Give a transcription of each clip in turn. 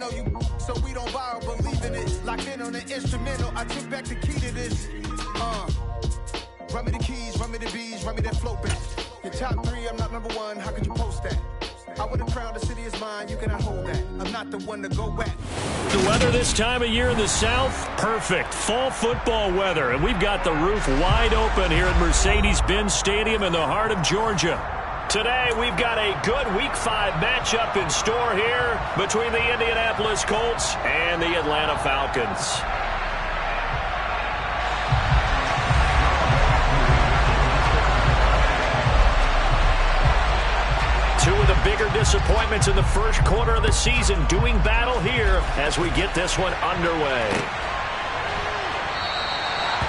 know you, so we don't borrow, believe in it. Locked in on the instrumental, I took back the key to this. Run me the keys, run me the bees, run me that float back. Your top 3, I'm not number 1, how could you post that? I would have crowned the city is mine, you cannot hold that. I'm not the one to go back. The weather this time of year in the South, perfect. Fall football weather, and we've got the roof wide open here at Mercedes-Benz Stadium in the heart of Georgia. Today, we've got a good Week 5 matchup in store here between the Indianapolis Colts and the Atlanta Falcons. Two of the bigger disappointments in the first quarter of the season doing battle here as we get this one underway.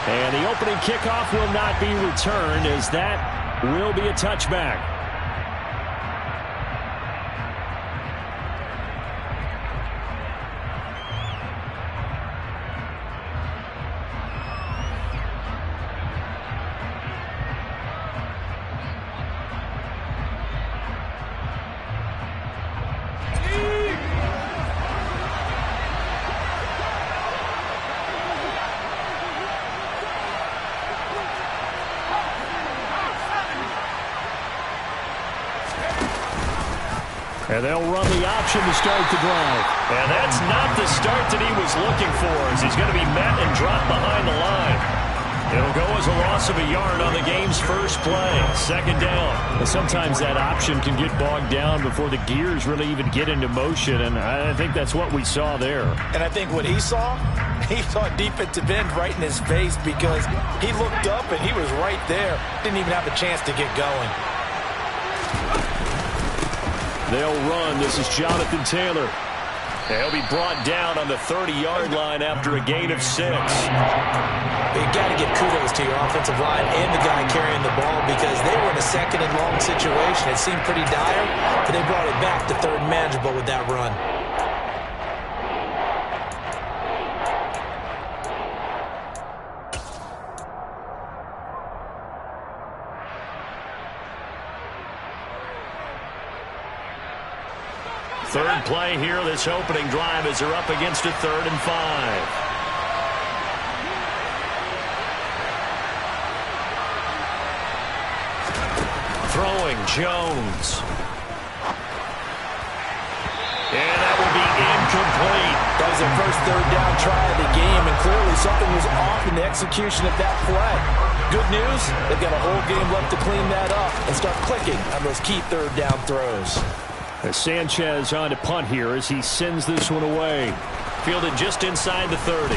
And the opening kickoff will not be returned, as that will be a touchback. And they'll run the option to start the drive. And that's not the start that he was looking for, as he's going to be met and dropped behind the line. It'll go as a loss of a yard on the game's first play. Second down. And sometimes that option can get bogged down before the gears really even get into motion, and I think that's what we saw there. And I think what he saw a defensive end right in his face, because he looked up and he was right there. Didn't even have a chance to get going. They'll run. This is Jonathan Taylor. He'll be brought down on the 30-yard line after a gain of 6. You got to give kudos to your offensive line and the guy carrying the ball, because they were in a second and long situation. It seemed pretty dire, but they brought it back to third and manageable with that run. Third play here, this opening drive, as they're up against a 3rd and 5. Throwing, Jones. And that will be incomplete. That was their first third down try of the game, and clearly something was off in the execution of that play. Good news, they've got a whole game left to clean that up and start clicking on those key third down throws. Sanchez on to punt here as he sends this one away. Fielded just inside the 30.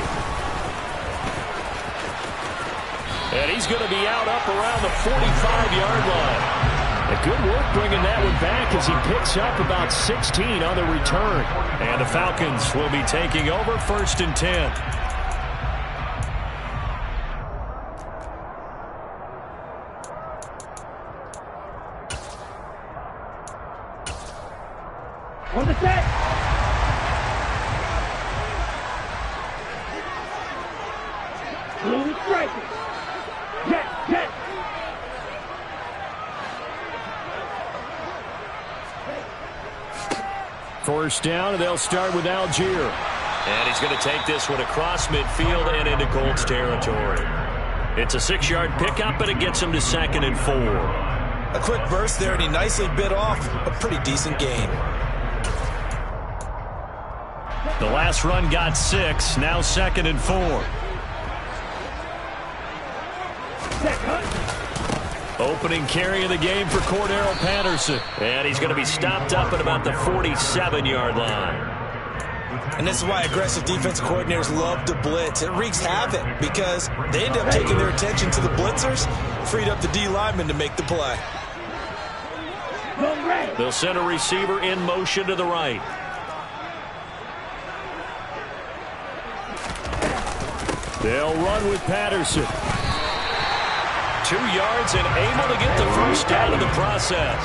And he's going to be out up around the 45-yard line. And good work bringing that one back as he picks up about 16 on the return. And the Falcons will be taking over 1st and 10. On the set. Blue striker. Jet. First down, and they'll start with Algier. And he's going to take this one across midfield and into Colts territory. It's a 6-yard pickup, and it gets him to 2nd and 4. A quick burst there, and he nicely bit off a pretty decent gain. The last run got 6, now 2nd and 4. Opening carry of the game for Cordero Patterson. And he's going to be stopped up at about the 47-yard line. And this is why aggressive defensive coordinators love to blitz. It wreaks havoc because they end up taking their attention to the blitzers, freed up the D lineman to make the play. They'll send a receiver in motion to the right. They'll run with Patterson. 2 yards and able to get the first down in the process.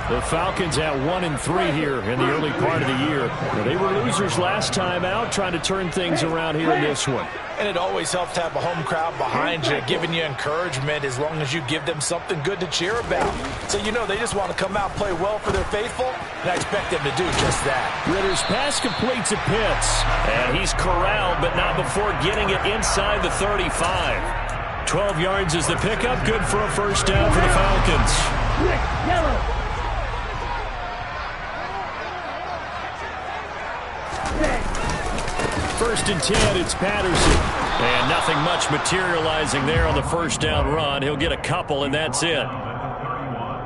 The Falcons at 1-3 here in the early part of the year. They were losers last time out, trying to turn things around here in this one. And it always helps to have a home crowd behind you, giving you encouragement as long as you give them something good to cheer about. So you know they just want to come out and play well for their faithful, and I expect them to do just that. Ritter's pass completes to Pitts. And he's corralled, but not before getting it inside the 35. 12 yards is the pickup. Good for a first down for the Falcons. Yellow. First and 10, it's Patterson. And nothing much materializing there on the first down run. He'll get a couple, and that's it.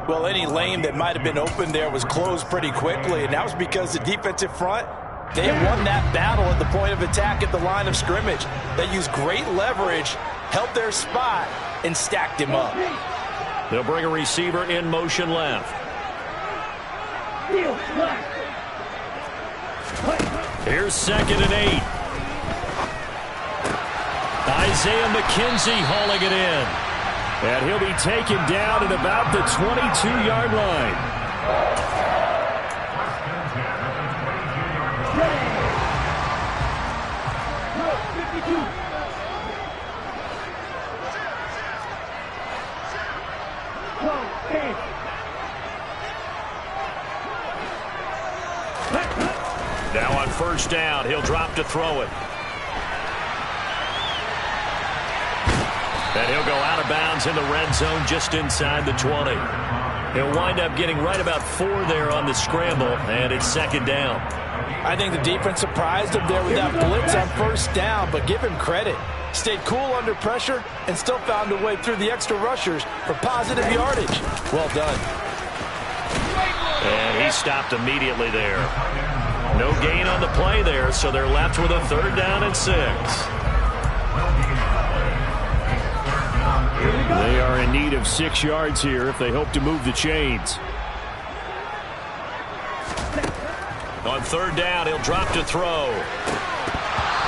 Well, any lane that might have been open there was closed pretty quickly, and that was because the defensive front, they had won that battle at the point of attack at the line of scrimmage. They used great leverage, held their spot, and stacked him up. They'll bring a receiver in motion left. Here's 2nd and 8. Isaiah McKenzie hauling it in. And he'll be taken down at about the 22-yard line. Now on first down, he'll drop to throw it. And he'll go out of bounds in the red zone just inside the 20. He'll wind up getting right about 4 there on the scramble, and it's 2nd down. I think the defense surprised him there with that blitz on first down, but give him credit. Stayed cool under pressure and still found a way through the extra rushers for positive yardage. Well done. And he stopped immediately there. No gain on the play there, so they're left with a 3rd down and 6. They are in need of 6 yards here if they hope to move the chains. On 3rd down, he'll drop to throw.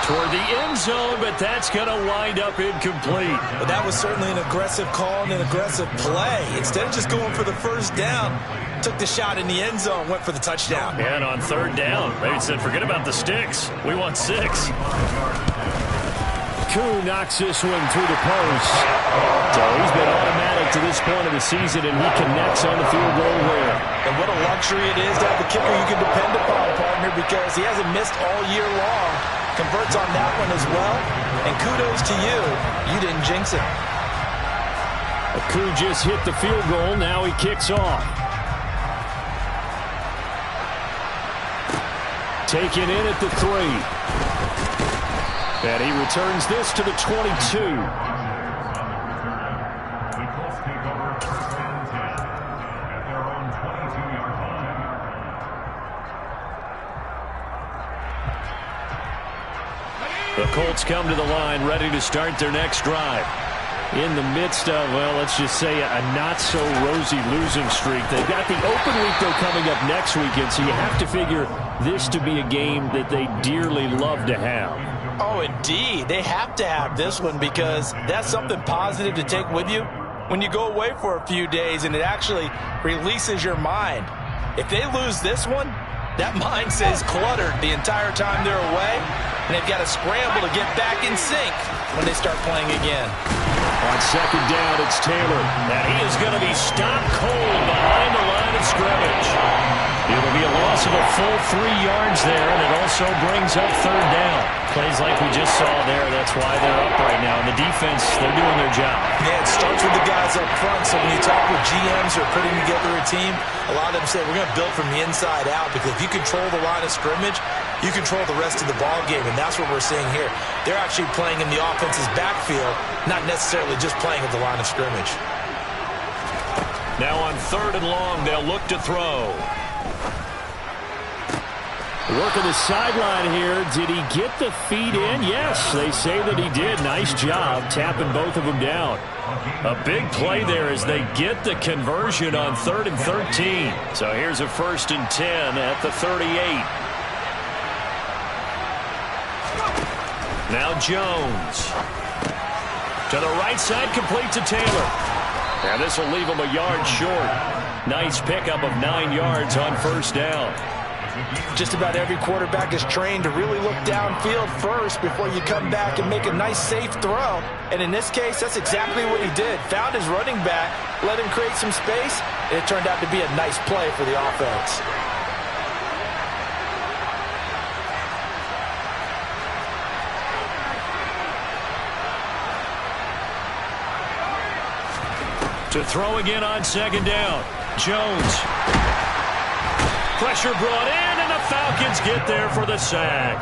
Toward the end zone, but that's going to wind up incomplete. But that was certainly an aggressive call and an aggressive play. Instead of just going for the first down, took the shot in the end zone, went for the touchdown. And on 3rd down, they said, forget about the sticks. We want 6. Koo knocks this one through the post. So he's been automatic to this point of the season, and he connects on the field goal there. And what a luxury it is to have a kicker you can depend upon, partner, because he hasn't missed all year long. Converts on that one as well. And kudos to you. You didn't jinx it. Koo just hit the field goal. Now he kicks off. Taken in at the 3. And he returns this to the 22. The Colts come to the line ready to start their next drive. In the midst of, well, let's just say a not-so-rosy losing streak. They've got the open week, though, coming up next weekend, so you have to figure this to be a game that they dearly love to have. Oh, indeed. They have to have this one because that's something positive to take with you when you go away for a few days, and it actually releases your mind. If they lose this one, that mind stays cluttered the entire time they're away, and they've got to scramble to get back in sync when they start playing again. On 2nd down, it's Taylor. And he is going to be stopped cold behind the line of scrimmage. It'll be a loss of a full 3 yards there, and it also brings up 3rd down. Plays like we just saw there, that's why they're up right now. And the defense, they're doing their job. Yeah, it starts with the guys up front, so when you talk with GMs who are putting together a team, a lot of them say we're going to build from the inside out, because if you control the line of scrimmage, you control the rest of the ball game, and that's what we're seeing here. They're actually playing in the offense's backfield, not necessarily just playing at the line of scrimmage. Now on 3rd and long, they'll look to throw. Working the sideline here. Did he get the feet in? Yes, they say that he did. Nice job tapping both of them down. A big play there as they get the conversion on 3rd and 13. So here's a 1st and 10 at the 38. Now Jones. To the right side, complete to Taylor. And this will leave him a yard short. Nice pickup of 9 yards on first down. Just about every quarterback is trained to really look downfield first before you come back and make a nice, safe throw. And in this case, that's exactly what he did. Found his running back, let him create some space, and it turned out to be a nice play for the offense. To throw again on second down. Jones. Pressure brought in, and the Falcons get there for the sack.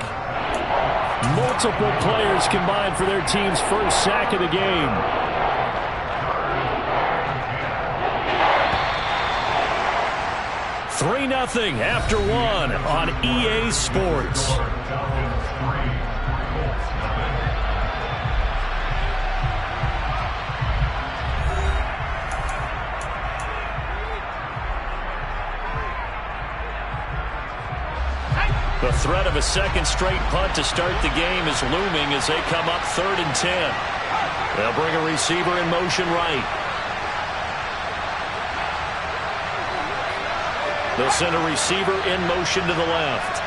Multiple players combined for their team's first sack of the game. $3-0 after one on EA Sports. The threat of a second straight punt to start the game is looming as they come up 3rd and 10. They'll bring a receiver in motion right. They'll send a receiver in motion to the left.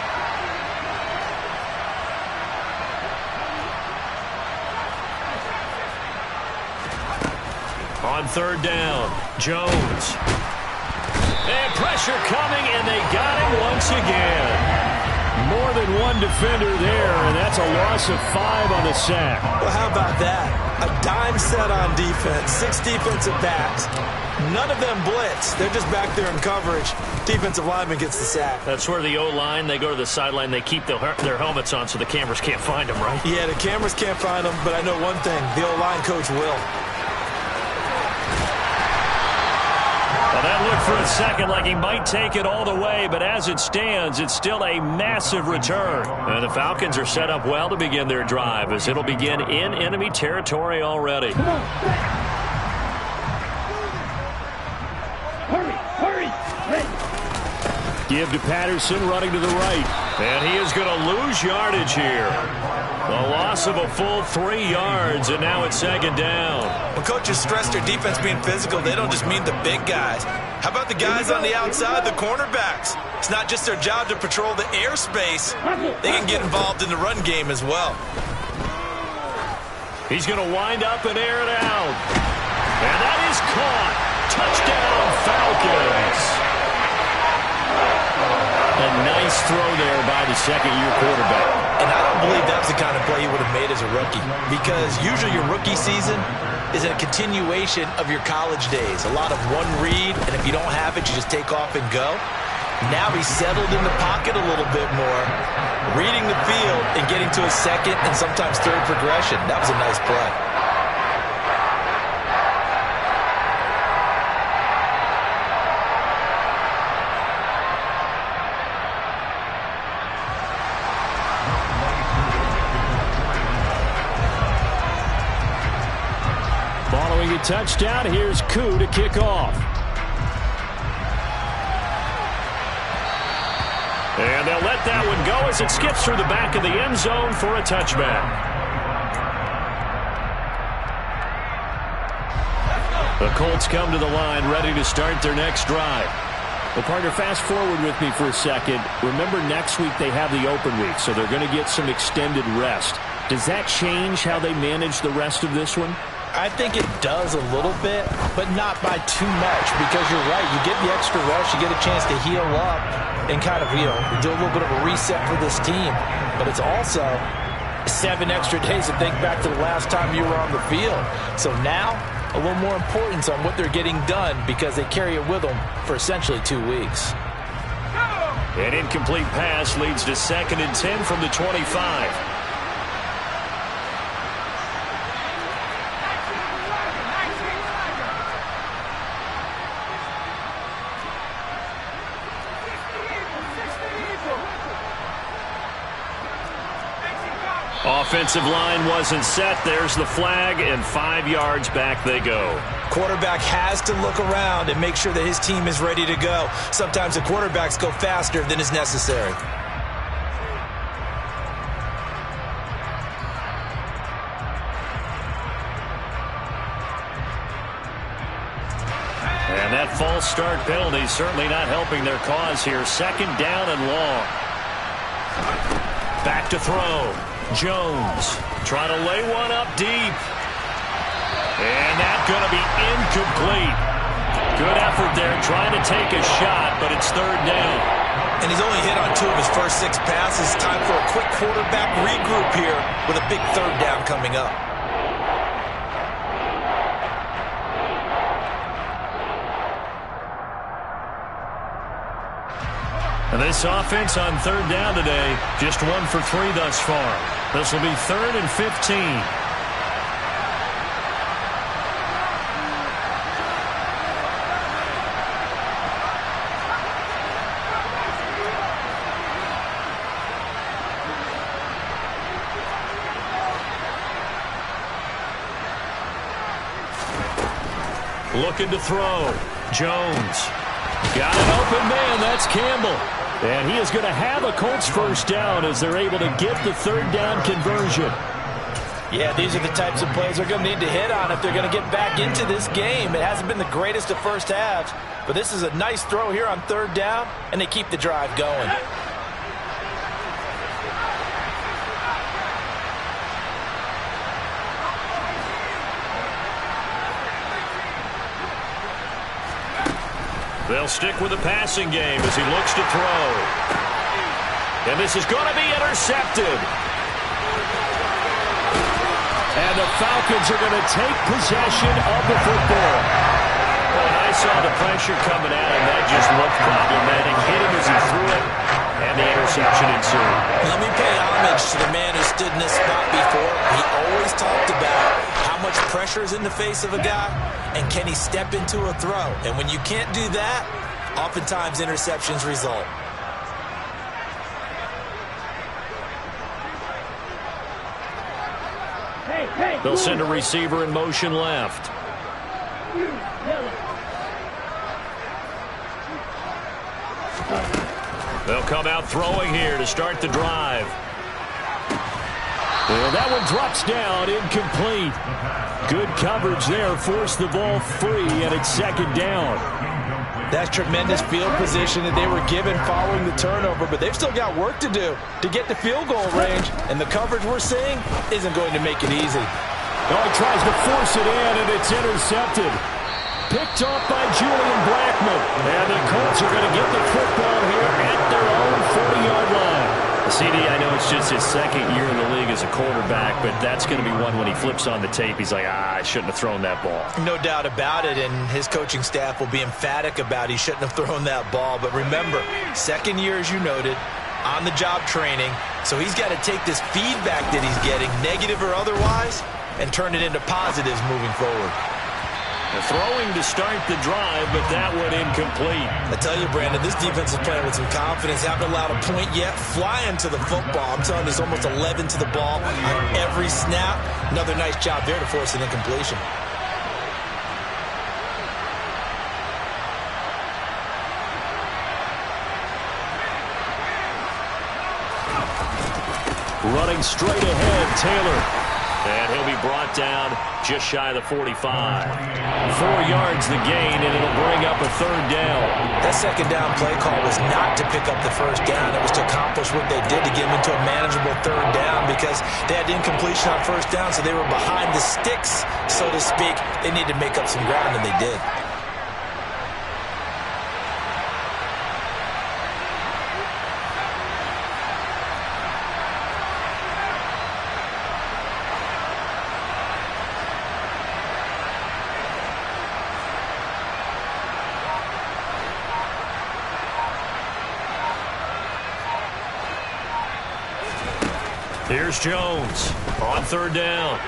On 3rd down, Jones. And pressure coming, and they got him once again. More than one defender there, and that's a loss of 5 on the sack. Well, how about that? A dime set on defense, 6 defensive backs. None of them blitz. They're just back there in coverage. Defensive lineman gets the sack. That's where the O-line, they go to the sideline, they keep their helmets on so the cameras can't find them, right? Yeah, the cameras can't find them, but I know one thing. The O-line coach will. Well, that looked for a second like he might take it all the way, but as it stands, it's still a massive return. And the Falcons are set up well to begin their drive as it'll begin in enemy territory already. Hurry. Give to Patterson running to the right. And he is going to lose yardage here. A loss of a full 3 yards, and now it's 2nd down. When coaches stress their defense being physical, they don't just mean the big guys. How about the guys on the outside, the cornerbacks? It's not just their job to patrol the airspace. They can get involved in the run game as well. He's going to wind up and air it out. And that is caught. Touchdown, Falcons. A nice throw there by the second-year quarterback. And I don't believe that's the kind of play he would have made as a rookie, because usually your rookie season is a continuation of your college days. A lot of one read, and if you don't have it, you just take off and go. Now he's settled in the pocket a little bit more, reading the field and getting to a second and sometimes third progression. That was a nice play. Following a touchdown, here's Koo to kick off. And they'll let that one go as it skips through the back of the end zone for a touchback. The Colts come to the line ready to start their next drive. Well, partner, fast forward with me for a second. Remember, next week they have the open week, so they're going to get some extended rest. Does that change how they manage the rest of this one? I think it does a little bit, but not by too much, because you're right. You get the extra rest, you get a chance to heal up and kind of, do a little bit of a reset for this team. But it's also 7 extra days to think back to the last time you were on the field. So now, a little more importance on what they're getting done because they carry it with them for essentially 2 weeks. An incomplete pass leads to 2nd and 10 from the 25. Offensive line wasn't set. There's the flag, and 5 yards back they go. Quarterback has to look around and make sure that his team is ready to go. Sometimes the quarterbacks go faster than is necessary. And That false start penalty certainly not helping their cause here. Second down and long. Back to throw. Jones trying to lay one up deep. And that's going to be incomplete. Good effort there trying to take a shot, but it's third down. And he's only hit on 2 of his first 6 passes. Time for a quick quarterback regroup here with a big third down coming up. And this offense on third down today, just 1 for 3 thus far. This will be 3rd and 15. Looking to throw. Jones. Got an open man. That's Campbell. And he is going to have a Colts first down as they're able to get the third down conversion. Yeah, these are the types of plays they're going to need to hit on if they're going to get back into this game. It hasn't been the greatest of first halves, but this is a nice throw here on third down, and they keep the drive going. They'll stick with the passing game as he looks to throw. And this is going to be intercepted. And the Falcons are going to take possession of the football. Well, and I saw the pressure coming at him. That just looked problematic. Hit him as he threw it, and the interception ensued. Let me pay homage to the man who stood in this spot before. He always talked about how much pressure is in the face of a guy, and can he step into a throw? And when you can't do that, oftentimes interceptions result. They'll send a receiver in motion left. They'll come out throwing here to start the drive. Well, that one drops down, incomplete. Good coverage there, forced the ball free, and it's second down. That's tremendous field position that they were given following the turnover, but they've still got work to do to get to field goal range, and the coverage we're seeing isn't going to make it easy. Oh, he tries to force it in, and it's intercepted. Picked off by Julian Blackman. And the Colts are going to get the football here at their own 40-yard line. CD, I know it's just his second year in the league as a quarterback, but that's going to be one when he flips on the tape. He's like, I shouldn't have thrown that ball. No doubt about it, and his coaching staff will be emphatic about he shouldn't have thrown that ball. But remember, second year, as you noted, on-the-job training, so he's got to take this feedback that he's getting, negative or otherwise, and turn it into positives moving forward. Throwing to start the drive, but that one incomplete. I tell you, Brandon, this defense is playing with some confidence. Haven't allowed a point yet. Flying to the football. I'm telling you, there's almost 11 to the ball on every snap. Another nice job there to force an incompletion. Running straight ahead, Taylor. And he'll be brought down just shy of the 45. 4 yards the gain, and it'll bring up a third down. That second down play call was not to pick up the first down. It was to accomplish what they did to get them into a manageable third down because they had incompletion on first down, so they were behind the sticks, so to speak. They needed to make up some ground, and they did. Here's Jones on third down.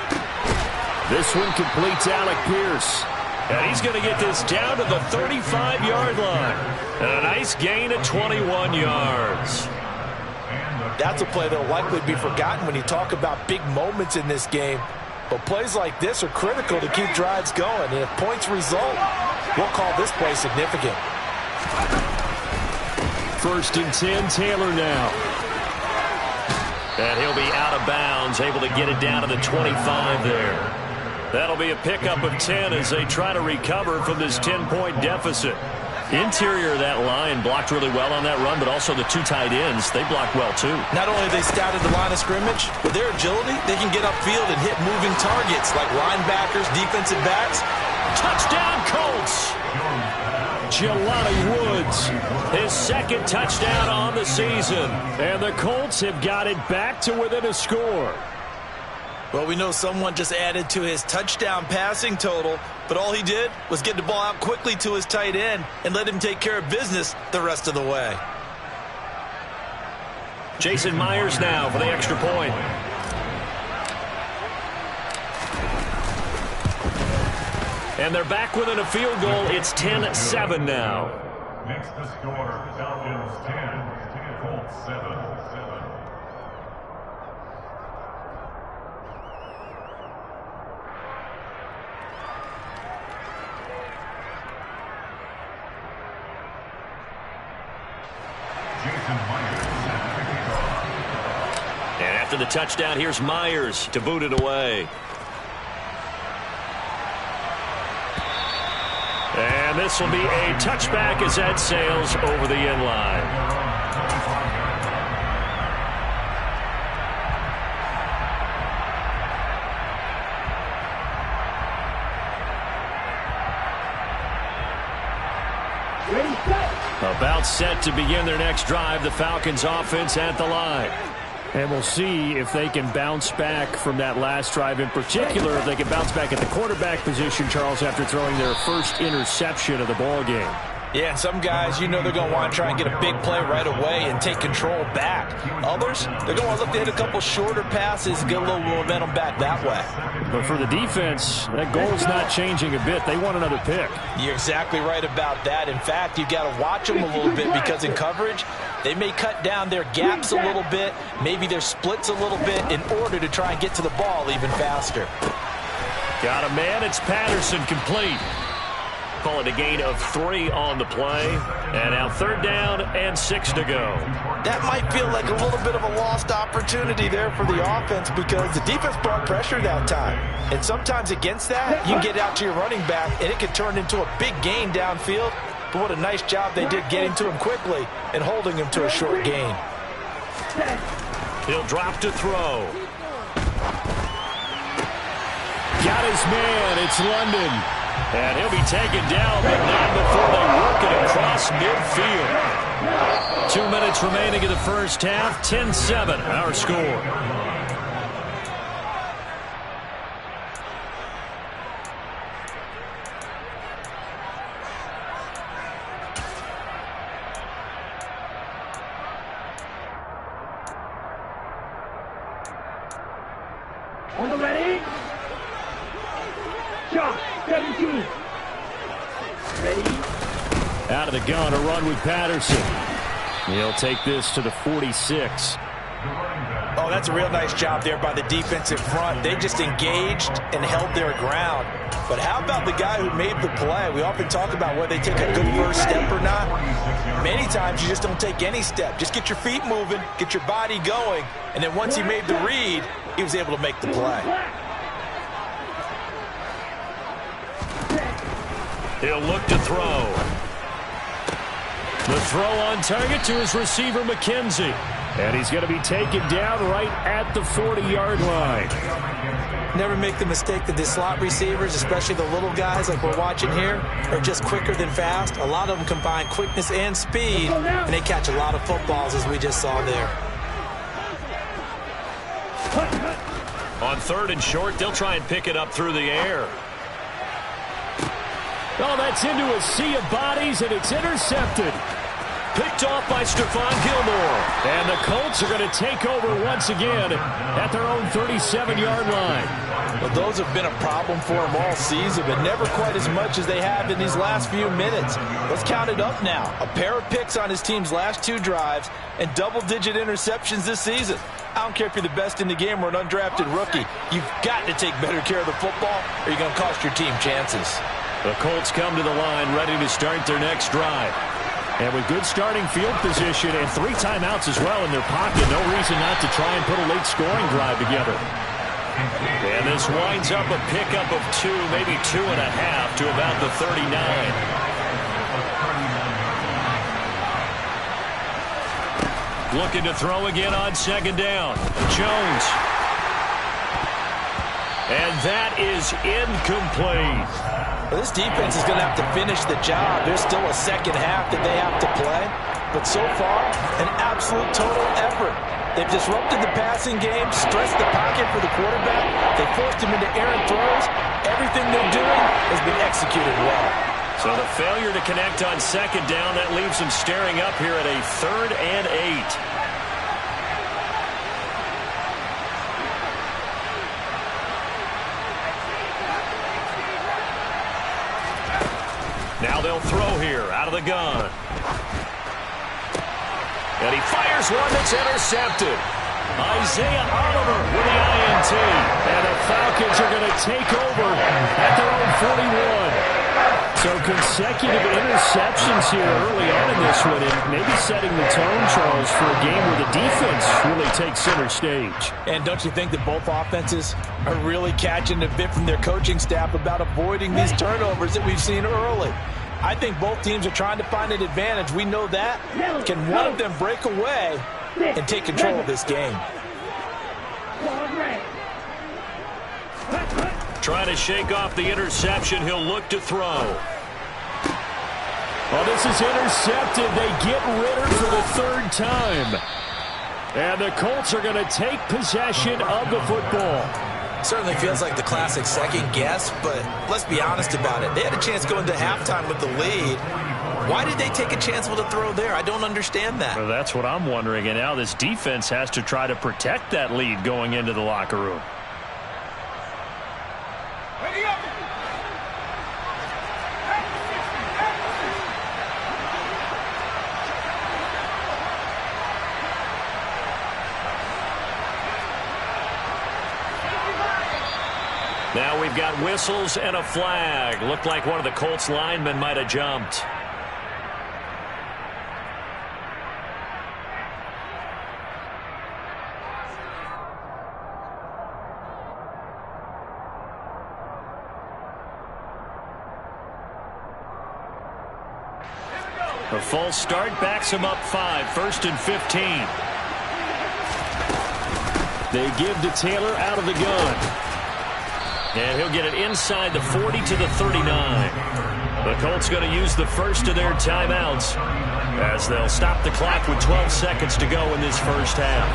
This one completes Alec Pierce. And he's going to get this down to the 35-yard line. And a nice gain of 21 yards. That's a play that will likely be forgotten when you talk about big moments in this game. But plays like this are critical to keep drives going. And if points result, we'll call this play significant. 1st and 10, Taylor now. And he'll be out of bounds, able to get it down to the 25 there. That'll be a pickup of 10 as they try to recover from this 10-point deficit. Interior of that line blocked really well on that run, but also the two tight ends, they blocked well too. Not only have they scouted the line of scrimmage, with their agility, they can get upfield and hit moving targets like linebackers, defensive backs. Touchdown, Colts! Jelani Woods, his second touchdown on the season. And the Colts have got it back to within a score. Well, we know someone just added to his touchdown passing total, but all he did was get the ball out quickly to his tight end and let him take care of business the rest of the way. Jason Myers now for the extra point. And they're back within a field goal. It's 10-7 now. Next to score, Falcons 10, Colts 7. And after the touchdown, here's Myers to boot it away. And this will be a touchback as that sails over the end line. About set to begin their next drive, the Falcons offense at the line. And we'll see if they can bounce back from that last drive, in particular if they can bounce back at the quarterback position, Charles, after throwing their first interception of the ball game. Yeah, and some guys, you know they're going to want to try and get a big play right away and take control back. Others, they're going to look to hit a couple shorter passes and get a little momentum back that way. But for the defense, that goal's not changing a bit. They want another pick. You're exactly right about that. In fact, you've got to watch them a little bit because in coverage, they may cut down their gaps a little bit, maybe their splits a little bit in order to try and get to the ball even faster. Got a man. It's Patterson, complete. Call it a gain of 3 on the play. And now 3rd down and 6 to go. That might feel like a little bit of a lost opportunity there for the offense because the defense brought pressure that time. And sometimes against that, you can get out to your running back, and it could turn into a big gain downfield. But what a nice job they did getting to him quickly and holding him to a short gain. He'll drop to throw. Got his man. It's London. And he'll be taken down, but not before they work it across midfield. 2 minutes remaining in the first half. 10-7, our score. On the ready? Shot, 17. Ready? Out of the gun, a run with Patterson. He'll take this to the 46. Oh, that's a real nice job there by the defensive front. They just engaged and held their ground. But how about the guy who made the play? We often talk about whether they take a good first step or not. Many times you just don't take any step. Just get your feet moving, get your body going, and then once he made the read, he was able to make the play. He'll look to throw. The throw on target to his receiver, McKenzie. And he's going to be taken down right at the 40-yard line. Never make the mistake that the slot receivers, especially the little guys like we're watching here, are just quicker than fast. A lot of them combine quickness and speed, and they catch a lot of footballs, as we just saw there. On 3rd and short, they'll try and pick it up through the air. Oh, that's into a sea of bodies, and it's intercepted. Picked off by Stephon Gilmore. And the Colts are going to take over once again at their own 37-yard line. Well, those have been a problem for them all season, but never quite as much as they have in these last few minutes. Let's count it up now. A pair of picks on his team's last 2 drives and double-digit interceptions this season. I don't care if you're the best in the game or an undrafted rookie. You've got to take better care of the football or you're going to cost your team chances. The Colts come to the line ready to start their next drive. And with good starting field position and 3 timeouts as well in their pocket, no reason not to try and put a late scoring drive together. And this winds up a pickup of 2, maybe 2.5 to about the 39. Looking to throw again on second down. Jones. And that is incomplete. Well, this defense is going to have to finish the job. There's still a second half that they have to play. But so far, an absolute total effort. They've disrupted the passing game, stressed the pocket for the quarterback. They forced him into errant throws. Everything they're doing has been executed well. So the failure to connect on second down, that leaves them staring up here at a 3rd and 8. Now they'll throw here out of the gun. And he fires one that's intercepted. Isaiah Oliver with the INT. And the Falcons are going to take over at their own 41. So consecutive interceptions here early on in this one, and maybe setting the tone, Charles, for a game where the defense really takes center stage. And don't you think that both offenses are really catching a bit from their coaching staff about avoiding these turnovers that we've seen early? I think both teams are trying to find an advantage. We know that. Can one of them break away and take control of this game? Trying to shake off the interception. He'll look to throw. Well, this is intercepted. They get Ritter for the 3rd time. And the Colts are going to take possession of the football. Certainly feels like the classic second guess, but let's be honest about it. They had a chance going to halftime with the lead. Why did they take a chance with a throw there? I don't understand that. Well, that's what I'm wondering. And now this defense has to try to protect that lead going into the locker room. Now we've got whistles and a flag. Looked like one of the Colts linemen might have jumped. A false start backs him up 5, 1st and 15. They give to Taylor out of the gun. And he'll get it inside the 40 to the 39. The Colts going to use the first of their timeouts as they'll stop the clock with 12 seconds to go in this first half.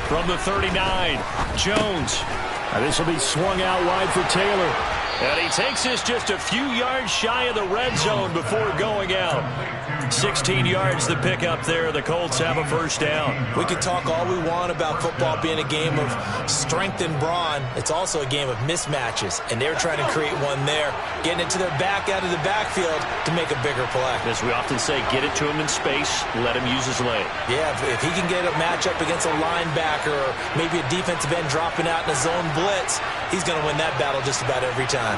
From the 39, Jones. This will be swung out wide for Taylor. And he takes this just a few yards shy of the red zone before going out. 16 yards the pickup there. The Colts have a first down. We can talk all we want about football being a game of strength and brawn. It's also a game of mismatches, and they're trying to create one there, getting it to their back out of the backfield to make a bigger play. As we often say, get it to him in space, let him use his leg. Yeah, if he can get a matchup against a linebacker or maybe a defensive end dropping out in a zone blitz, he's going to win that battle just about every time.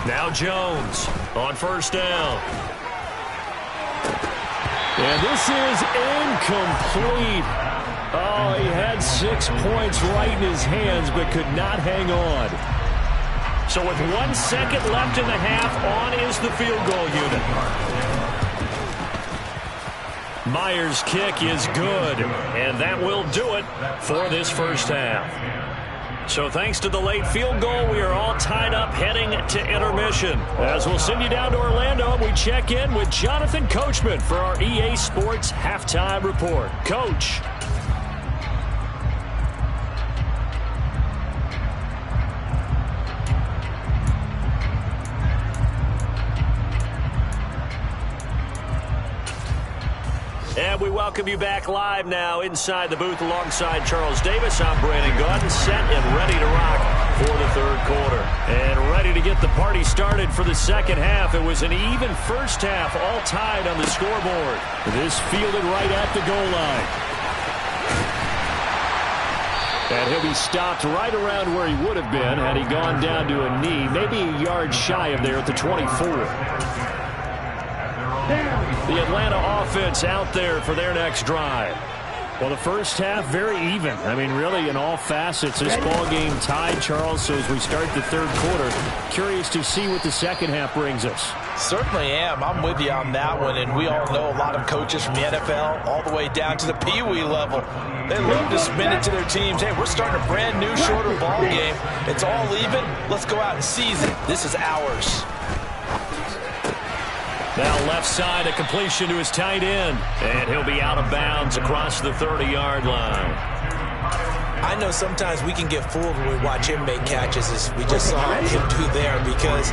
Now Jones on first down. And this is incomplete. Oh, he had 6 points right in his hands but could not hang on. So with 1 second left in the half, on is the field goal unit. Myers' kick is good, and that will do it for this first half. So thanks to the late field goal, we are all tied up heading to intermission. As we'll send you down to Orlando, we check in with Jonathan Coachman for our EA Sports Halftime Report. Coach. And we welcome you back live now inside the booth alongside Charles Davis. I'm Brandon Gaudin, set and ready to rock for the third quarter. And ready to get the party started for the second half. It was an even first half, all tied on the scoreboard. This fielded right at the goal line. And he'll be stopped right around where he would have been had he gone down to a knee, maybe a yard shy of there at the 24. The Atlanta offense out there for their next drive. Well, the first half, very even. I mean, really, in all facets, this ball game tied, Charles. So as we start the third quarter, curious to see what the second half brings us. Certainly am. I'm with you on that one. And we all know a lot of coaches from the NFL all the way down to the Pee-wee level. They love to spin it to their teams. Hey, we're starting a brand new, shorter ball game. It's all even. Let's go out and seize it. This is ours. Now left side, a completion to his tight end. And he'll be out of bounds across the 30-yard line. I know sometimes we can get fooled when we watch him make catches, as we just saw him do there, because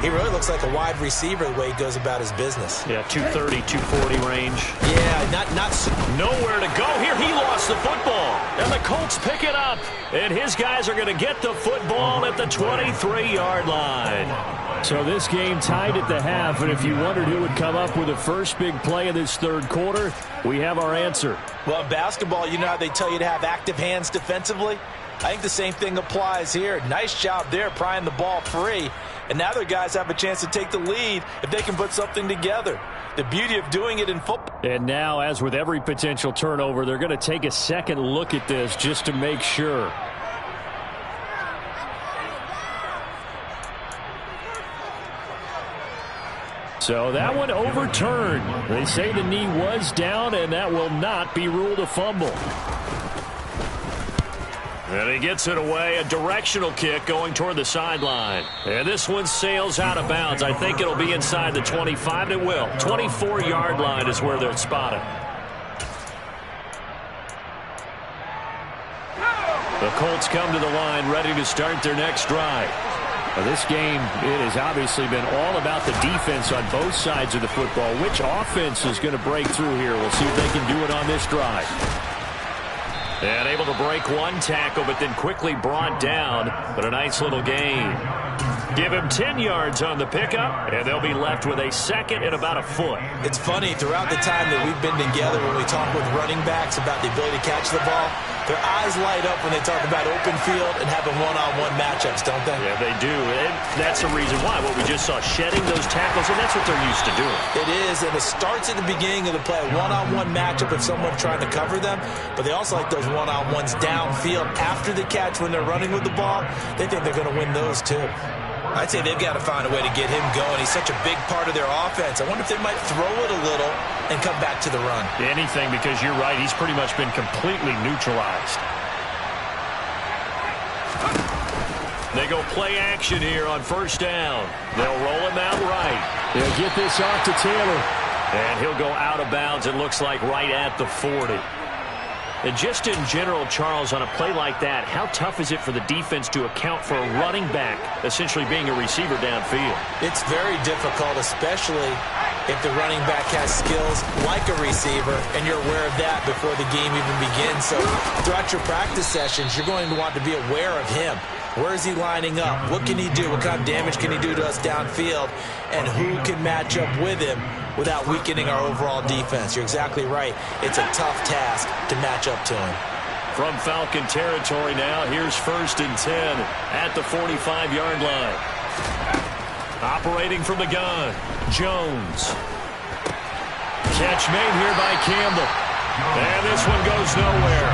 he really looks like a wide receiver the way he goes about his business. Yeah, 230, 240 range. Yeah, not nowhere to go here. He lost the football. And the Colts pick it up. And his guys are going to get the football at the 23-yard line. So this game tied at the half, and if you wondered who would come up with the first big play of this third quarter, we have our answer. Well, in basketball, you know how they tell you to have active hands defensively? I think the same thing applies here. Nice job there prying the ball free. And now their guys have a chance to take the lead if they can put something together. The beauty of doing it in football. And now, as with every potential turnover, they're going to take a second look at this just to make sure. So that one overturned. They say the knee was down, and that will not be ruled a fumble. And he gets it away, a directional kick going toward the sideline. And this one sails out of bounds. I think it'll be inside the 25. It will. 24-yard line is where they'll spot it. The Colts come to the line ready to start their next drive. Well, this game, it has obviously been all about the defense on both sides of the football. Which offense is going to break through here? We'll see if they can do it on this drive. And able to break one tackle, but then quickly brought down. But a nice little gain. Give him 10 yards on the pickup, and they'll be left with a second and about a foot. It's funny, throughout the time that we've been together, when we talk with running backs about the ability to catch the ball, their eyes light up when they talk about open field and having one-on-one matchups, don't they? Yeah, they do. And that's the reason why. What we just saw, shedding those tackles, and that's what they're used to doing. It is, and it starts at the beginning of the play, a one-on-one matchup with someone trying to cover them, but they also like those one-on-ones downfield after the catch when they're running with the ball. They think they're going to win those too. I'd say they've got to find a way to get him going. He's such a big part of their offense. I wonder if they might throw it a little and come back to the run. Anything, because you're right. He's pretty much been completely neutralized. They go play action here on first down. They'll roll him out right. They'll get this off to Taylor. And he'll go out of bounds, it looks like, right at the 40. And just in general, Charles, on a play like that, how tough is it for the defense to account for a running back essentially being a receiver downfield? It's very difficult, especially if the running back has skills like a receiver, and you're aware of that before the game even begins. So throughout your practice sessions, you're going to want to be aware of him. Where is he lining up? What can he do? What kind of damage can he do to us downfield? And who can match up with him without weakening our overall defense? You're exactly right. It's a tough task to match up to him. From Falcon territory now, here's 1st and 10 at the 45-yard line. Operating from the gun, Jones. Catch made here by Campbell. And this one goes nowhere.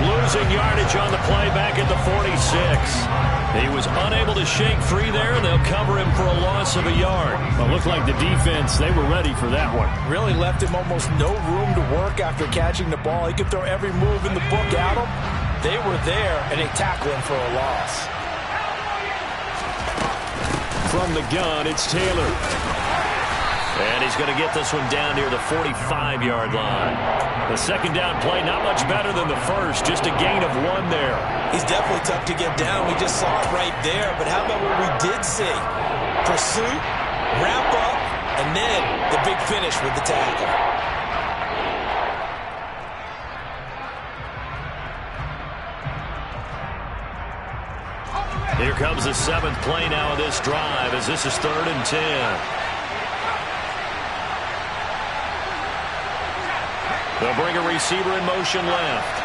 Losing yardage on the play back at the 46. He was unable to shake free there, and they'll cover him for a loss of a yard. Well, it looked like the defense, they were ready for that one. Really left him almost no room to work after catching the ball. He could throw every move in the book at him. They were there, and they tackled him for a loss. From the gun, it's Taylor. And he's going to get this one down near the 45-yard line. The second down play, not much better than the first, just a gain of 1 there. He's definitely tough to get down. We just saw it right there. But how about what we did see? Pursuit, wrap up, and then the big finish with the tackle. Here comes the 7th play now of this drive, as this is 3rd and 10. They'll bring a receiver in motion left.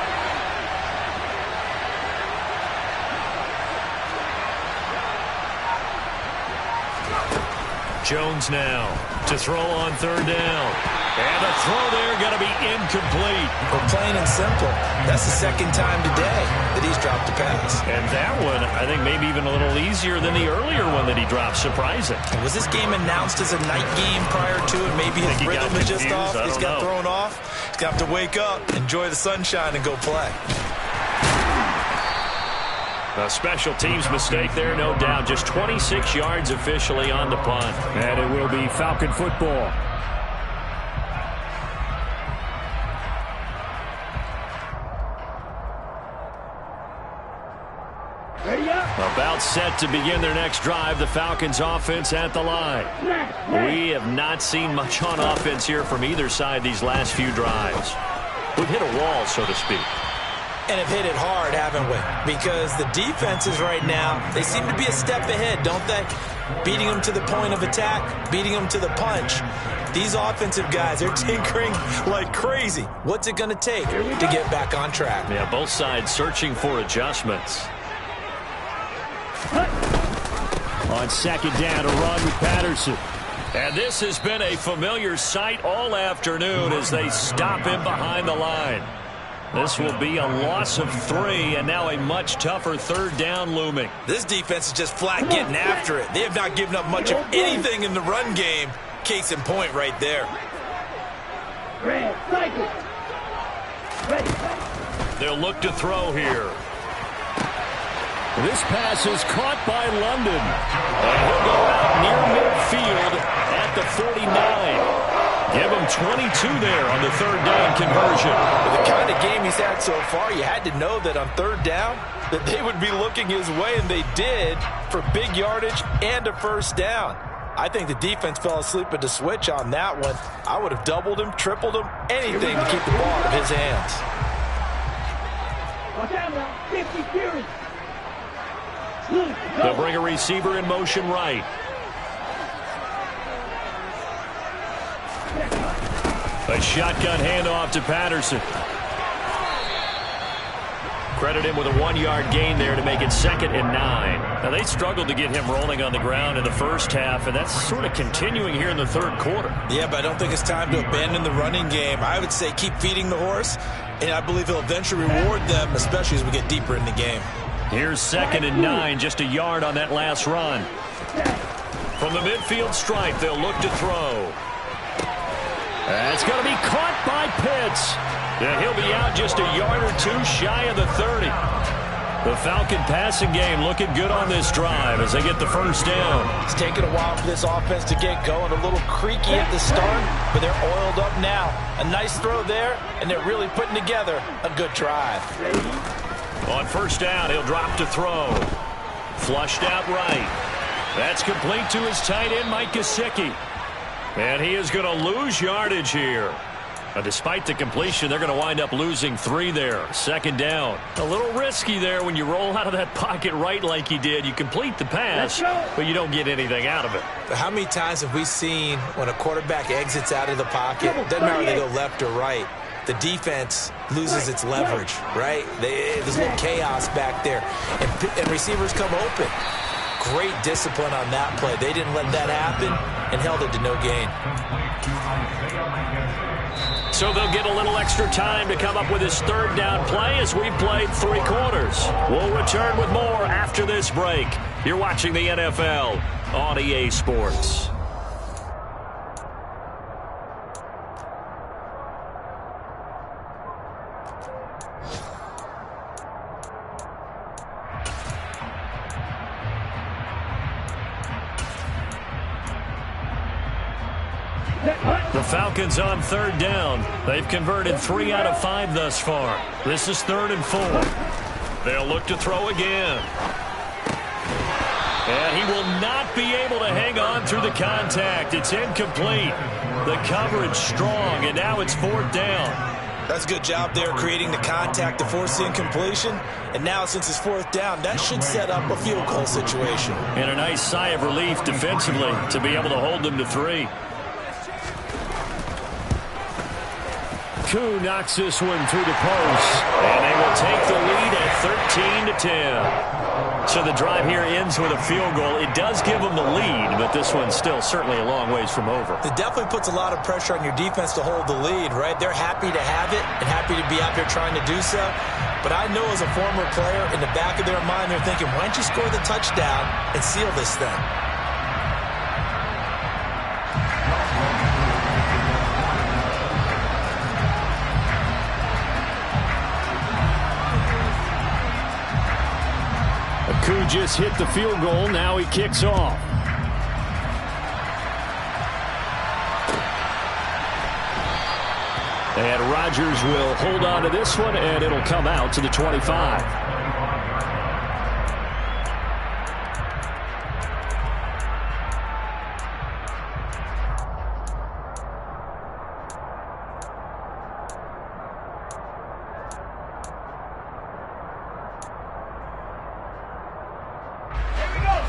Jones now to throw on third down. And the throw there going to be incomplete. For plain and simple, that's the second time today that he's dropped a pass. And that one, I think, maybe even a little easier than the earlier one that he dropped. Surprising. And was this game announced as a night game prior to it? Maybe his rhythm is just off. He's got thrown off. He's got to wake up, enjoy the sunshine, and go play. A special teams mistake there, no doubt. Just 26 yards officially on the punt. And it will be Falcon football. About set to begin their next drive. The Falcons offense at the line. We have not seen much on offense here from either side these last few drives. We've hit a wall, so to speak. And have hit it hard, haven't we? Because the defenses right now, they seem to be a step ahead, don't they? Beating them to the point of attack, beating them to the punch. These offensive guys, they're tinkering like crazy. What's it going to take to get back on track? Yeah, both sides searching for adjustments. On second down, a run with Patterson. And this has been a familiar sight all afternoon as they stop him behind the line. This will be a loss of 3, and now a much tougher third down looming. This defense is just flat getting after it. They have not given up much of anything in the run game. Case in point right there. They'll look to throw here. This pass is caught by London. And he'll go out near midfield at the 49. Give him 22 there on the third down conversion. With the kind of game he's had so far, you had to know that on third down that they would be looking his way, and they did, for big yardage and a first down. I think the defense fell asleep at the switch on that one. I would have doubled him, tripled him, anything to keep the ball out of his hands. They'll bring a receiver in motion right. A shotgun handoff to Patterson. Credit him with a 1-yard gain there to make it 2nd and 9. Now, they struggled to get him rolling on the ground in the first half, and that's sort of continuing here in the third quarter. Yeah, but I don't think it's time to abandon the running game. I would say keep feeding the horse, and I believe he'll eventually reward them, especially as we get deeper in the game. Here's 2nd and 9, just a yard on that last run. From the midfield stripe, they'll look to throw. That's going to be caught by Pitts. And he'll be out just a yard or two shy of the 30. The Falcon passing game looking good on this drive as they get the first down. It's taken a while for this offense to get going. A little creaky at the start, but they're oiled up now. A nice throw there, and they're really putting together a good drive. On first down, he'll drop to throw. Flushed out right. That's complete to his tight end, Mike Gesicki. And he is going to lose yardage here. Despite the completion, they're going to wind up losing 3 there. 2nd down. A little risky there when you roll out of that pocket right like he did. You complete the pass, but you don't get anything out of it. How many times have we seen when a quarterback exits out of the pocket, doesn't matter whether they go left or right, the defense loses its leverage, right? There's a little chaos back there, and receivers come open. Great discipline on that play. They didn't let that happen and held it to no gain. So they'll get a little extra time to come up with his third down play as we played 3 quarters. We'll return with more after this break. You're watching the NFL on EA Sports. The Falcons on third down. They've converted 3 out of 5 thus far. This is 3rd and 4. They'll look to throw again. And he will not be able to hang on through the contact. It's incomplete. The coverage strong, and now it's 4th down. That's a good job there creating the contact to force the incompletion. And now since it's 4th down, that should set up a field goal situation. And a nice sigh of relief defensively to be able to hold them to 3. Koo knocks this one through the post. And they will take the lead at 13-10. So the drive here ends with a field goal. It does give them the lead, but this one's still certainly a long ways from over. It definitely puts a lot of pressure on your defense to hold the lead, right? They're happy to have it and happy to be out there trying to do so. But I know as a former player, in the back of their mind, they're thinking, why don't you score the touchdown and seal this thing? Aku just hit the field goal. Now he kicks off. And Rodgers will hold on to this one, and it'll come out to the 25.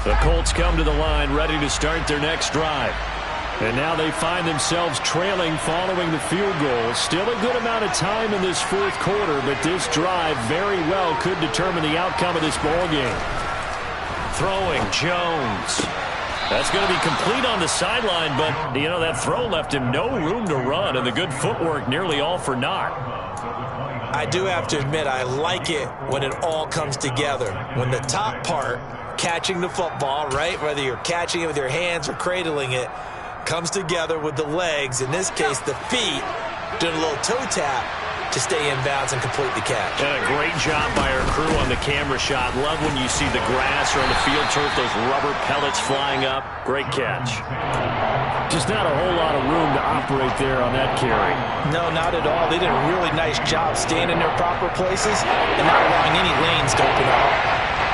The Colts come to the line, ready to start their next drive. And now they find themselves trailing following the field goal. Still a good amount of time in this fourth quarter, but this drive very well could determine the outcome of this ball game. Throwing, Jones. That's going to be complete on the sideline, but, you know, that throw left him no room to run, and the good footwork nearly all for naught. I do have to admit, I like it when it all comes together. When the top part, catching the football, right, whether you're catching it with your hands or cradling it, comes together with the legs, in this case the feet, doing a little toe tap to stay in bounds and complete the catch. And a great job by our crew on the camera shot. Love when you see the grass or on the field turf, those rubber pellets flying up. Great catch. Just not a whole lot of room to operate there on that carry. No, not at all. They did a really nice job staying in their proper places and not allowing any lanes to open up.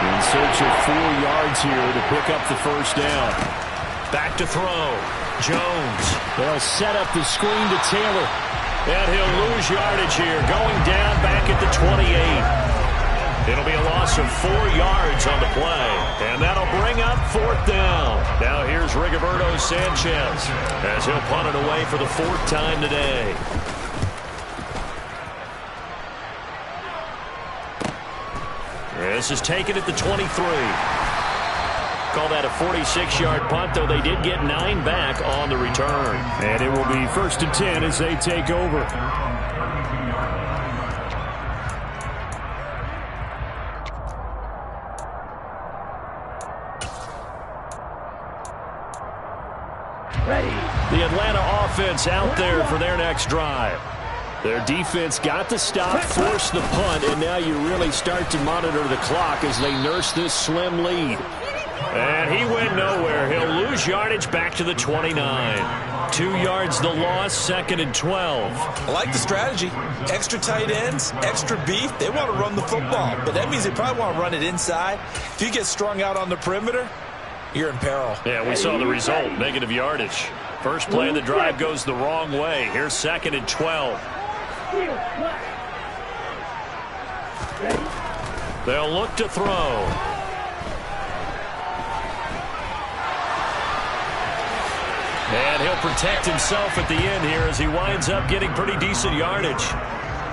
In search of 4 yards here to pick up the first down. Back to throw. Jones. They'll set up the screen to Taylor. And he'll lose yardage here. Going down back at the 28. It'll be a loss of 4 yards on the play. And that'll bring up 4th down. Now here's Rigoberto Sanchez as he'll punt it away for the 4th time today. This is taken at the 23. Call that a 46-yard punt, though they did get 9 back on the return. And it will be 1st and 10 as they take over. Ready. The Atlanta offense out there for their next drive. Their defense got the stop, forced the punt, and now you really start to monitor the clock as they nurse this slim lead. And he went nowhere. He'll lose yardage back to the 29. 2 yards the loss, 2nd and 12. I like the strategy. Extra tight ends, extra beef. They want to run the football, but that means they probably want to run it inside. If you get strung out on the perimeter, you're in peril. Yeah, we saw the result, negative yardage. First play of the drive goes the wrong way. Here's 2nd and 12. They'll look to throw. And he'll protect himself at the end here as he winds up getting pretty decent yardage.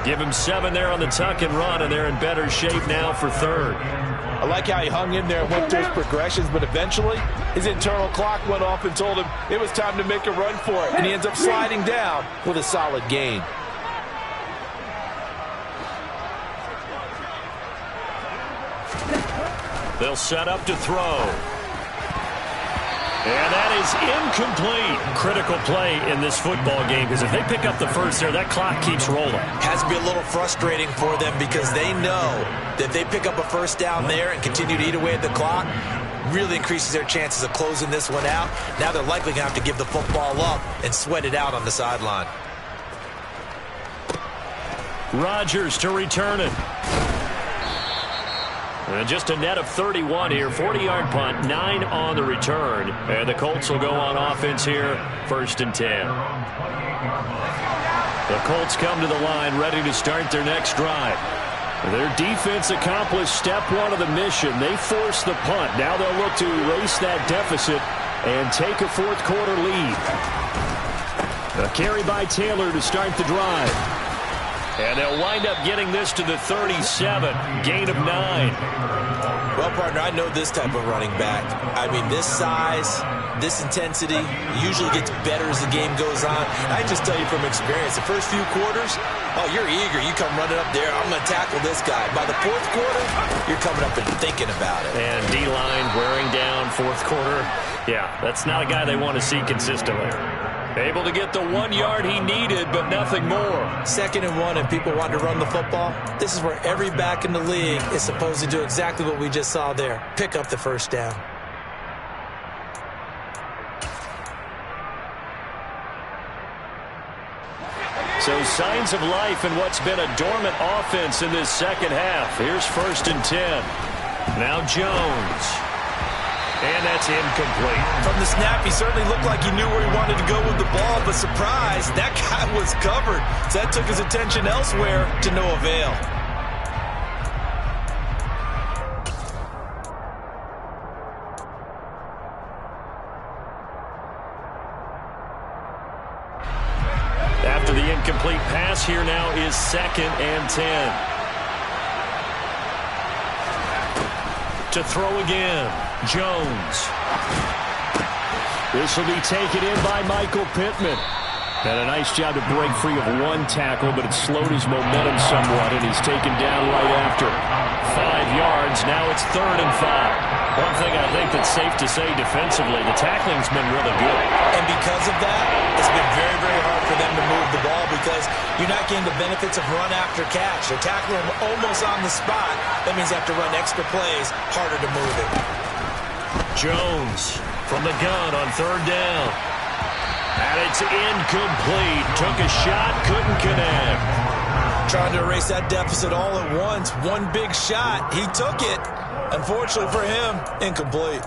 Give him 7 there on the tuck and run, and they're in better shape now for 3rd. I like how he hung in there and went through his progressions, but eventually his internal clock went off and told him it was time to make a run for it, and he ends up sliding down with a solid gain. They'll set up to throw. And that is incomplete. Critical play in this football game, because if they pick up the first there, that clock keeps rolling. Has to be a little frustrating for them because they know that if they pick up a first down there and continue to eat away at the clock, really increases their chances of closing this one out. Now they're likely going to have to give the football up and sweat it out on the sideline. Rodgers to return it. And just a net of 31 here. 40-yard punt, 9 on the return. And the Colts will go on offense here, 1st and 10. The Colts come to the line ready to start their next drive. Their defense accomplished step 1 of the mission. They forced the punt. Now they'll look to erase that deficit and take a 4th quarter lead. A carry by Taylor to start the drive. And they'll wind up getting this to the 37. Gain of 9. Well, partner, I know this type of running back. I mean, this size, this intensity usually gets better as the game goes on. I just tell you from experience, the first few quarters, oh, you're eager. You come running up there, I'm going to tackle this guy. By the fourth quarter, you're coming up and thinking about it. And D-line wearing down fourth quarter. Yeah, that's not a guy they want to see consistently. Able to get the 1 yard he needed, but nothing more. 2nd and 1, and people want to run the football. This is where every back in the league is supposed to do exactly what we just saw there. Pick up the first down. So signs of life in what's been a dormant offense in this second half. Here's 1st and 10. Now Jones. And that's incomplete. From the snap, he certainly looked like he knew where he wanted to go with the ball, but surprise, that guy was covered. So that took his attention elsewhere to no avail. After the incomplete pass, here now is 2nd and 10. To throw again, Jones. This will be taken in by Michael Pittman. Had a nice job to break free of 1 tackle, but it slowed his momentum somewhat, and he's taken down right after. 5 yards, now it's 3rd and 5. One thing I think that's safe to say defensively, the tackling's been really good. And because of that, it's been very, very hard for them to move the ball because you're not getting the benefits of run after catch. They're tackling them almost on the spot. That means they have to run extra plays, harder to move it. Jones from the gun on 3rd down. And it's incomplete. Took a shot, couldn't connect. Trying to erase that deficit all at once. One big shot. He took it. Unfortunately for him, incomplete.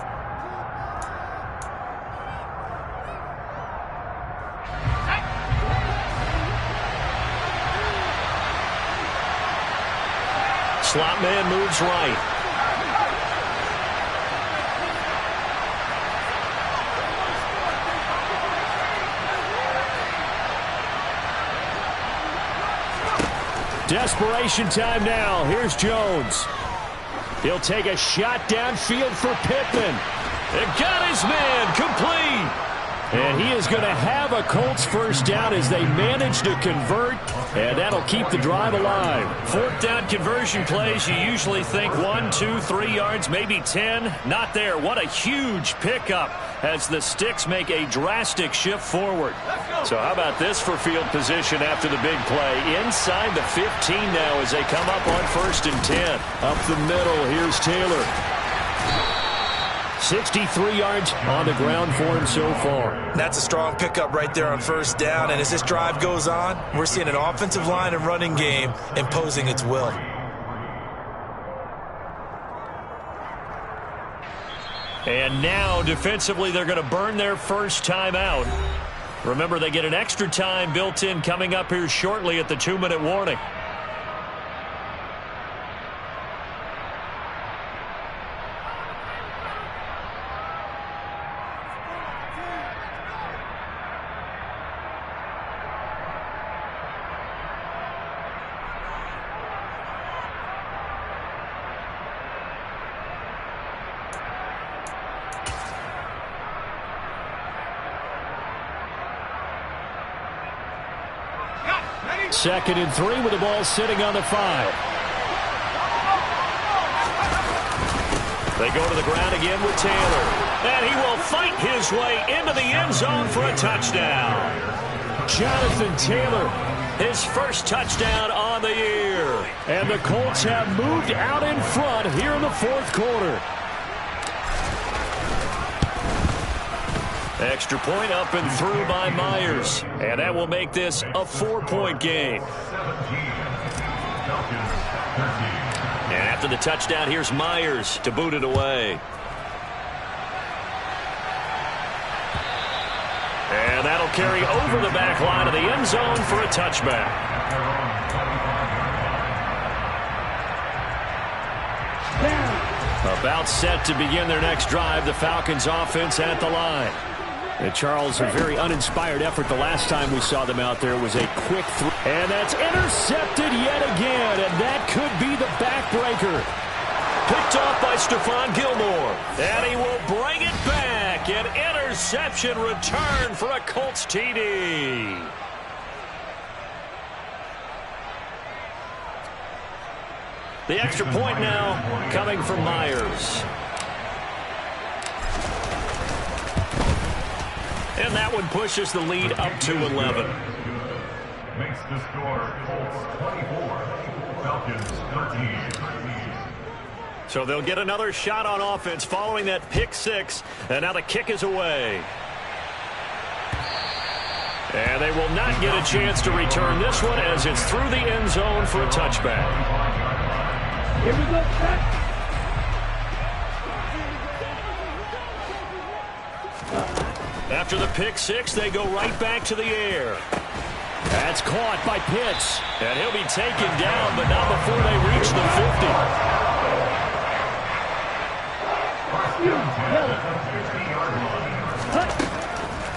Slot man moves right. Desperation time now. Here's Jones. He'll take a shot downfield for Pittman. It got his man complete. And he is going to have a Colts first down as they manage to convert, and that'll keep the drive alive. 4th down conversion plays, you usually think 1, 2, 3 yards, maybe 10. Not there. What a huge pickup as the Sticks make a drastic shift forward. So how about this for field position after the big play? Inside the 15 now as they come up on 1st and 10. Up the middle, here's Taylor. 63 yards on the ground for him so far. That's a strong pickup right there on 1st down. And as this drive goes on, we're seeing an offensive line and running game imposing its will. And now, defensively, they're going to burn their first time out. Remember, they get an extra time built in coming up here shortly at the 2-minute warning. Second and 3 with the ball sitting on the 5. They go to the ground again with Taylor. And he will fight his way into the end zone for a touchdown. Jonathan Taylor, his first touchdown on the year. And the Colts have moved out in front here in the 4th quarter. Extra point up and through by Myers. And that will make this a 4-point game. And after the touchdown, here's Myers to boot it away. And that'll carry over the back line of the end zone for a touchback. About set to begin their next drive, the Falcons offense at the line. And Charles, a very uninspired effort the last time we saw them out there was a quick throw. And that's intercepted yet again, and that could be the backbreaker. Picked off by Stephon Gilmore. And he will bring it back. An interception return for a Colts TD. The extra point now coming from Myers. And that one pushes the lead up to 11. Makes the score Colts 24, Falcons 13. So they'll get another shot on offense following that pick six. And now the kick is away. And they will not get a chance to return this one as it's through the end zone for a touchback. Here we go, Pat. After the pick six, they go right back to the air. That's caught by Pitts. And he'll be taken down, but not before they reach the 50.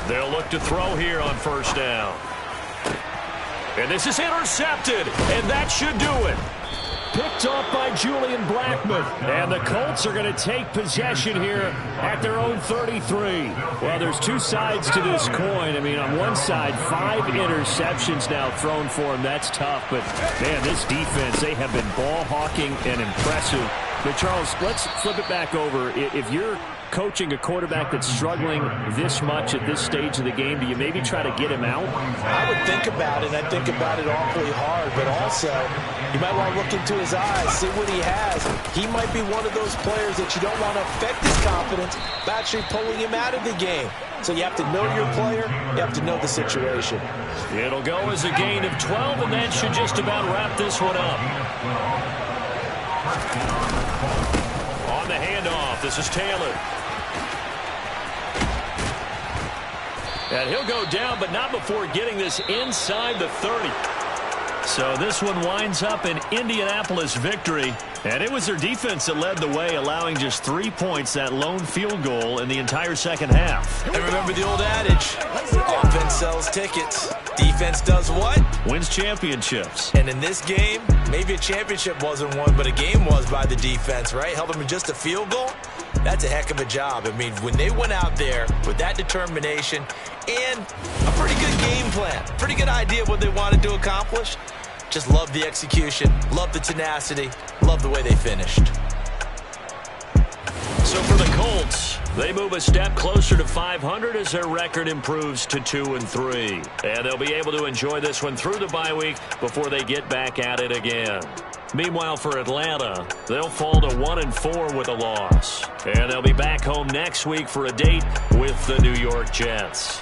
They'll look to throw here on first down. And this is intercepted, and that should do it. Picked off by Julian Blackmon. And the Colts are going to take possession here at their own 33. Well, there's two sides to this coin. I mean, on one side, 5 interceptions now thrown for him. That's tough. But, man, this defense, they have been ball hawking and impressive. But, Charles, let's flip it back over. If you're coaching a quarterback that's struggling this much at this stage of the game, do you maybe try to get him out? I would think about it, and I think about it awfully hard, but also you might want to look into his eyes, see what he has. He might be one of those players that you don't want to affect his confidence by actually pulling him out of the game. So you have to know your player, you have to know the situation. It'll go as a gain of 12, and that should just about wrap this one up. On the handoff, this is Taylor. And he'll go down, but not before getting this inside the 30. So this one winds up an Indianapolis victory. And it was their defense that led the way, allowing just 3 points, that lone field goal in the entire second half. And remember the old adage, offense sells tickets. Defense does what? Wins championships. And in this game, maybe a championship wasn't won, but a game was by the defense, right? Held them in just a field goal. That's a heck of a job. I mean, when they went out there with that determination and a pretty good game plan, pretty good idea of what they wanted to accomplish, just love the execution, love the tenacity, love the way they finished. So for the Colts, they move a step closer to 500 as their record improves to 2-3. And they'll be able to enjoy this one through the bye week before they get back at it again. Meanwhile, for Atlanta, they'll fall to 1-4 with a loss. And they'll be back home next week for a date with the New York Jets.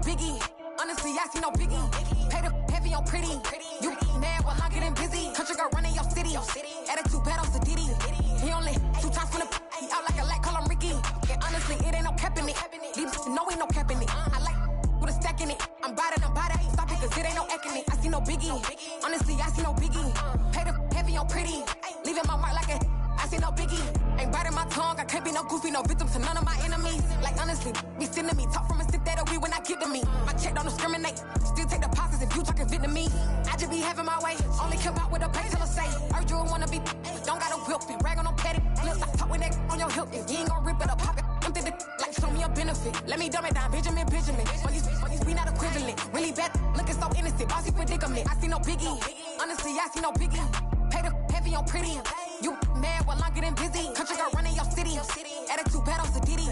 Biggie. Honestly, I see no Biggie. Pay the heavy on pretty. You mad while I'm getting busy. Country girl running your city. Attitude bad on Diddy. He only 2 times from the he out like a light, call him Ricky. And honestly, it ain't no cap in it. Leave no ain't no cap in it. I like with a stack in it. I'm bad. Stop it, cause it ain't no acting it. I see no Biggie. Honestly, I see no Biggie. Pay the heavy on pretty. Leaving my mark like a I see no Biggie. Ain't biting my tongue. I can't be no goofy, no victim to none of my enemies. Like honestly, be sending me talk from a sip that we when I get to me. My check don't discriminate. Still take deposits if you talking Vietnamese. I just be having my way. Only come out with a pay till I say. Heard you wanna be, but don't got a whip. And rag on no petty. Look, I talk with that on your hip. If you ain't gon' rip it up, pop it. Empty the like show me a benefit. Let me dumb it down, Benjamin. For these we not equivalent. Really bad, looking so innocent. Bossy predicament. I see no Biggie. Honestly, I see no Biggie. Pay the heavy on pretty. You mad while I'm getting busy. Country girl running your city. Attitude bad on Diddy.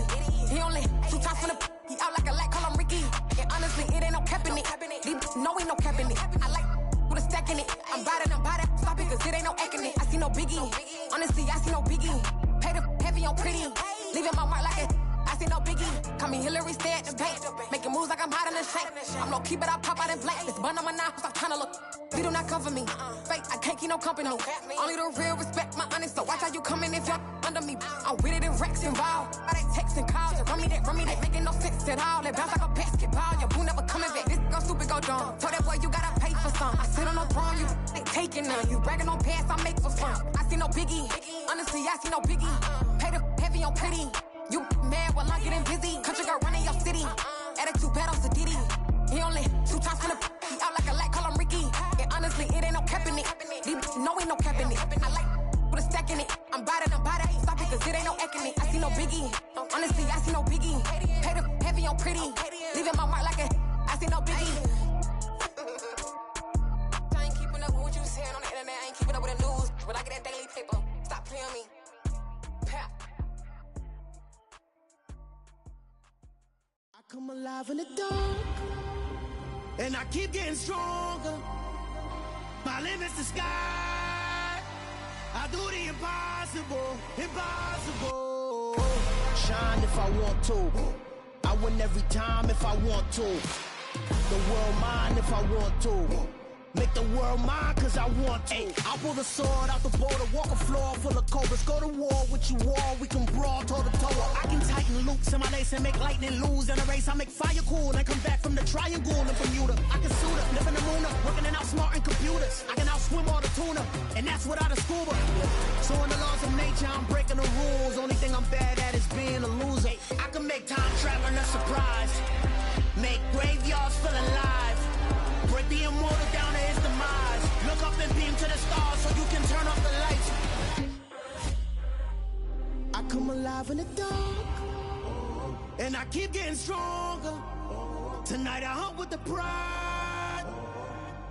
He only 2 times from the he out like a light, call him Ricky. And honestly, it ain't no cap in it. No ain't no cap in it. I like with a stack in it. I'm bad. Stop it, cause it ain't no acting it. I see no Biggie. Honestly, I see no Biggie. Pay the heavy on pretty. Leaving my mark like it. I see no Biggie. Call me Hillary, stay at the bank. Making moves like I'm hot in the shank. I'm low key, but I pop out in blank. This bun on my knife, stop trying to look. They do not cover me. Fake, I can't keep no company. Only the real respect my honest. So watch how you coming if you're under me. I'm with it and Rex involved. All they texting calls and run me that making no sense at all. They bounce like a basketball. Your boo never coming back. This go stupid, go dumb. Told that boy you gotta pay for some. I sit on no throne, you ain't taking none. You bragging on past, I make for fun. I see no Biggie. Honestly, I see no Biggie. Pay the heavy on pretty. You mad while I'm getting busy. Country girl running your city. Attitude bad on Diddy. He only 2 times from the he out like a light, call him Ricky. And honestly, it ain't no cap in it. No ain't no cap in it. I like with a stack in it. I'm bad. Stop it, cause it ain't no acting it. I see no Biggie. Honestly, I see no Biggie. Pay the heavy on pretty. Leaving my mark like a I see no Biggie. I ain't keeping up with what you saying on the internet. I ain't keeping up with the news. But I get that daily paper. Stop playing me. Pap. I come alive in the dark, and I keep getting stronger. My limit's the sky. I do the impossible. Shine if I want to. I win every time if I want to. The world mine if I want to. Make the world mine cause I want to. Ay, I'll pull the sword out the border, walk a floor full of cobras. Go to war with you all, we can brawl toe to toe. I can tighten loops in my lace and make lightning lose in a race. I make fire cool and come back from the triangle in Bermuda. I can suit up, live in the moon up, working and outsmarting computers. I can outswim all the tuna, and that's without a scuba. So in the laws of nature, I'm breaking the rules. Only thing I'm bad at is being a loser. I can make time traveling a surprise, make graveyards feel alive. Break the immortal down to his demise. Look up and beam to the stars so you can turn off the lights. I come alive in the dark, and I keep getting stronger. Tonight I hunt with the pride.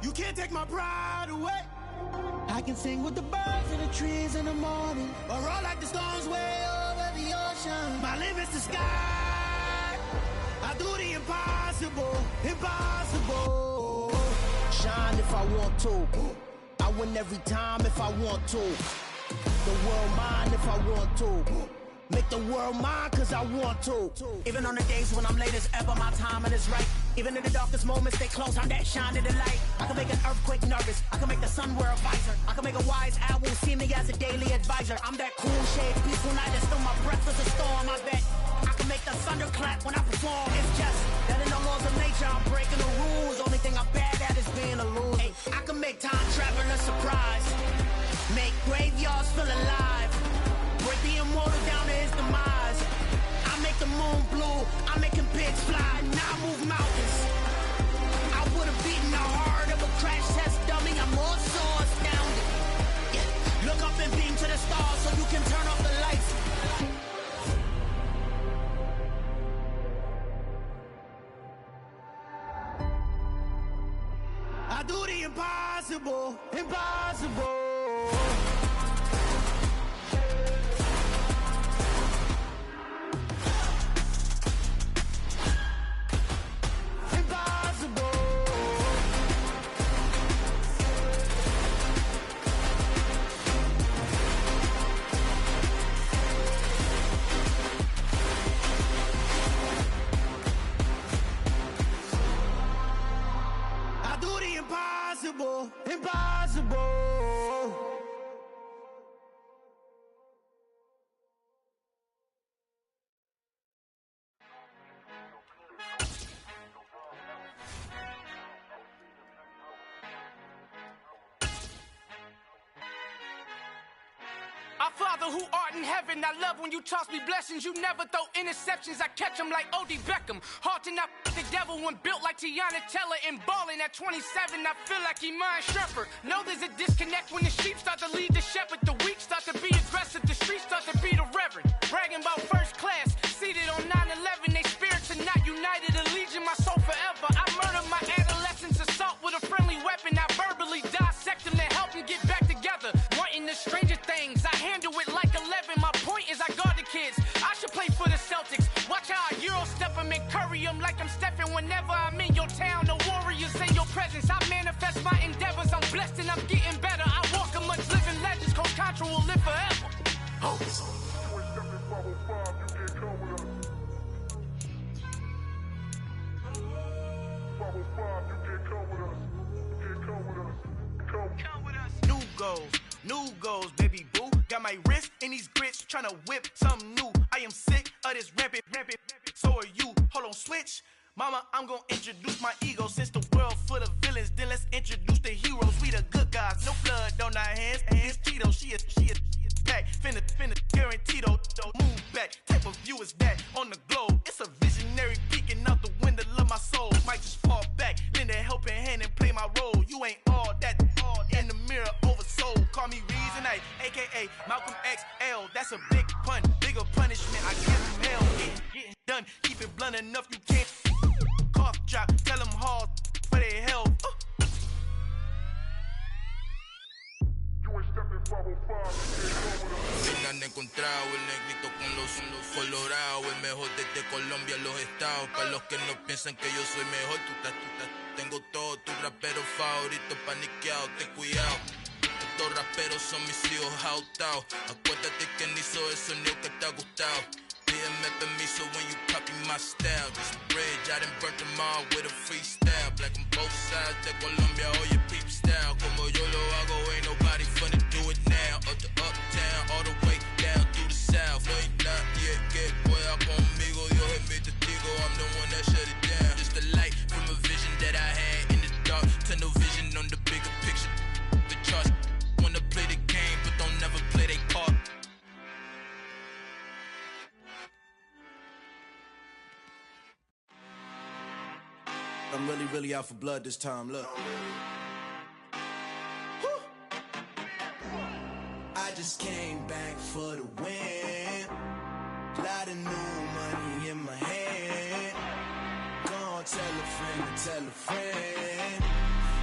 You can't take my pride away. I can sing with the birds and the trees in the morning, or roll like the storms way over the ocean. My limit's the sky. I do the impossible. Shine if I want to. I win every time if I want to. The world mine if I want to. Make the world mine cause I want to. Even on the days when I'm late as ever, my timing is right. Even in the darkest moments, stay close, I'm that shining the light. I can make an earthquake nervous, I can make the sun wear a visor. I can make a wise owl see me as a daily advisor. I'm that cool shade, peaceful night, and still my breath is a storm, I bet. I can make the thunder clap when I perform. It's just that in the laws of nature, I'm breaking the rules. Only thing I'm bad at is being a loser. Ay, I can make time traveling a surprise, make graveyards feel alive. Break the immortal down to his demise. I make the moon blue, I'm making pigs fly. Now I move mountains. I would have beaten the heart of a crash test dummy. I'm more so astounded. Yeah. Look up and beam to the stars so you can turn off the lights. I do the impossible. Our Father who art in heaven, I love when you toss me blessings. You never throw interceptions, I catch them like O.D. Beckham. Hard to not the devil when built like Tiana Teller and balling at 27. I feel like Iman Shumpert. Know there's a disconnect when the sheep start to lead the shepherd. The weak start to be aggressive, the streets start to be the reverend. Bragging about first class, seated on 9/11. They spirits are not united, a legion, my soul forever. I murdered my adolescence, assault with a friendly weapon. I verbally dissect them to help them get back together. Wanting the stranger things, I handle it like 11. My point is I guard the kids. I should play for the Celtics. Watch how I Euro step them and curry them like I'm stepping. Whenever I'm in your town, the warriors in your presence. I manifest my endeavors. I'm blessed and I'm getting better. I walk amongst living legends. Coach Contra will live forever. Oh. New goals, baby boo. Got my wrist in these grits, tryna whip something new. I am sick of this rampant. So are you. Hold on, switch. Mama, I'm gonna introduce my ego. Since the world full of villains, then let's introduce the heroes. We the good guys, no blood on our hands. Hands Tito, she is back. Finna, guaranteed. Move back. Type of view is that on the globe? It's a visionary peeking out the window of my soul. Might just fall back, lend a helping hand and play my role. You ain't all that. In the mirror, oversold. Call me Reason I, aka Malcolm XL. That's a big pun, bigger punishment. I give him hell. Getting done. Keep it blunt enough, you can't. Cough drop, tell them hard for their health. Vengan encontrado el negrito con los colorados, el mejor desde Colombia, los estados. Para los que no piensan que yo soy mejor, tengo todos tus raperos favoritos paniqueados, ten cuidado. Estos raperos son mis hijos jautados. Acuérdate que ni hizo el sonido que te ha gustado. Pídeme permiso when you copy my style. This bridge, I done burnt them all with a freestyle. Black on both sides de Colombia, oye peep style. Como yo lo hago, ain't nobody finna do it now. Up to uptown, all the way down through the south. No hay nadie que pueda conmigo, Dios es mi testigo. I'm the one that shut it down. Just the light from a vision that I had in the dark. Tunnel vision on the bigger picture. The charts wanna play the game, but don't never play their part. I'm really out for blood this time, look. Woo. I just came back for the win. Lot of new money in my hand. Gonna tell a friend.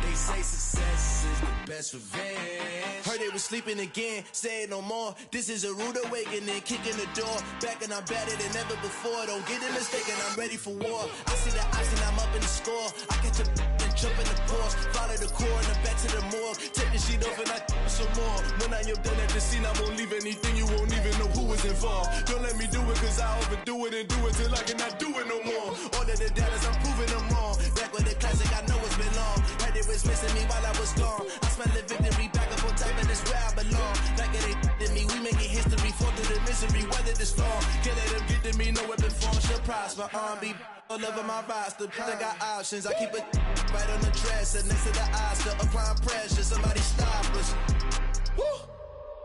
They say success is the best revenge. Heard they was sleeping again, say it no more. This is a rude awakening, kicking the door. Back and I'm better than ever before. Don't get it mistaken, I'm ready for war. I see the option, I'm up in the score. I catch a and jump in the Porsche. Follow the core and the back to the morgue. Take the sheet off and I some more. When I am done at the scene, I won't leave anything. You won't even know who was involved. Don't let me do it, cause I overdo it and do it till I cannot do it no more. All of the doubters, I'm proving them wrong. Back with the classic, I know it's been long. Heard it was missing me while I was gone. I smell the victory back up on top, and it's where I belong. Like it ain't to me, we making history. Fall through the misery, weather the storm. Can't let them get to me, no weapon form shall prosper. Be all over my roster. I got options, I keep it right on the dresser next to the Oscar. Applying pressure, somebody stop us. Woo!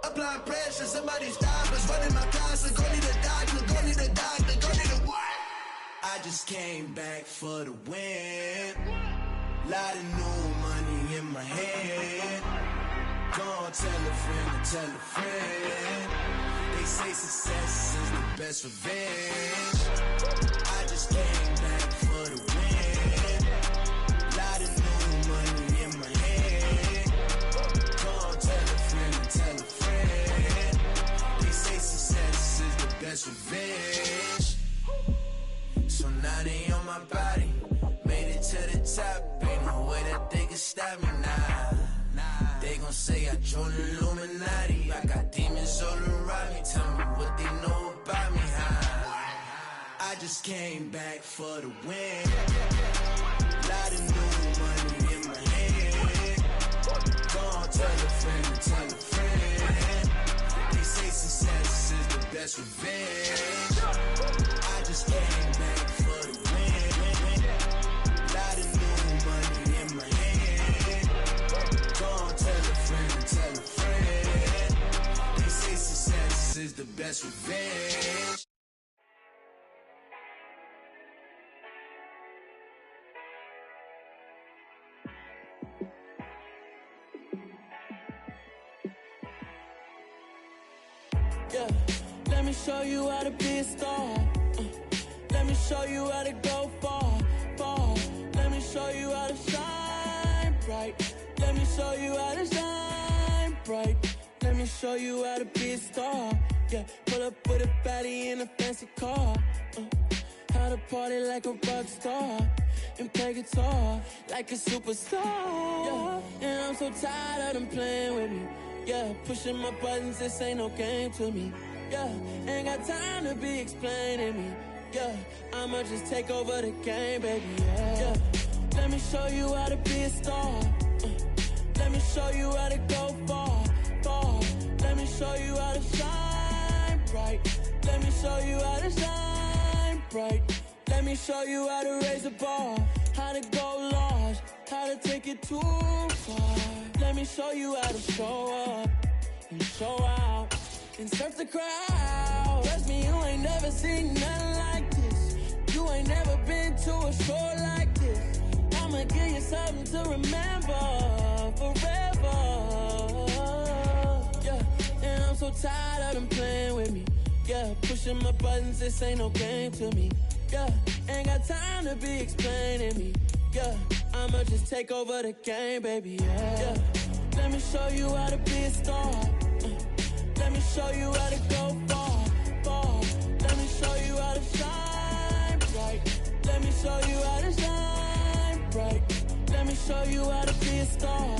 Applying pressure, somebody stop us. Running my closet, go need a doctor, go need a doctor, go need a what? I just came back for the win. Lot of new money in my hand. Gonna tell a friend. They say success is the best revenge. I just came back for the win. Lot of new money in my hand. Gonna tell a friend. They say success is the best revenge. So now they on my body. Made it to the top, ain't no way that they can stop me now. They gon' say I joined the Illuminati. I got demons all around me, tell me what they know about me, huh? I just came back for the win. Lot of new money in my hand. Gonna tell a friend. They say success is the best revenge. I just came back for the win. Lot of new money in my hand. Gonna tell a friend. They say success that's revenge. Yeah, let me show you how to be a star. Let me show you how to go far, far. Let me show you how to shine bright. Let me show you how to shine bright. Let me show you how to be a star. Yeah, pull up with a baddie in a fancy car. How to party like a rock star and play guitar like a superstar. Yeah, and I'm so tired of them playing with me. Yeah, pushing my buttons, this ain't no game to me. Yeah, ain't got time to be explaining me. Yeah, I'ma just take over the game, baby. Yeah, let me show you how to be a star. Let me show you how to go far, far. Let me show you how to shine bright. Let me show you how to shine bright. Let me show you how to raise the bar, how to go large, how to take it too far. Let me show you how to show up and show out and surf the crowd. Trust me, you ain't never seen nothing like this. You ain't never been to a show like this. I'ma give you something to remember forever. Yeah, and I'm so tired of them playing with me. Yeah, pushing my buttons, this ain't no game to me. Yeah, ain't got time to be explaining me. Yeah, I'ma just take over the game, baby. Yeah, let me show you how to be a star. Let me show you how to go far, far. Let me show you how to shine bright. Let me show you how to shine bright. Let me show you how to be a star.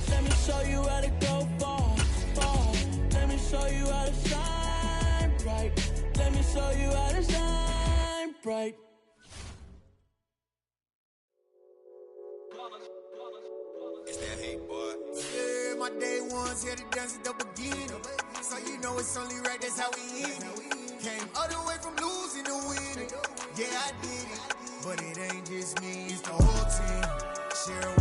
Let me show you how to go far, far. Let me show you how to shine bright. Let me show you how to shine bright. It's that hate, boy. Yeah, my day ones here to dance at the beginning. So you know it's only right, that's how we end it. Came all the way from losing to winning. Yeah, I did it. But it ain't just me, it's the whole team. Share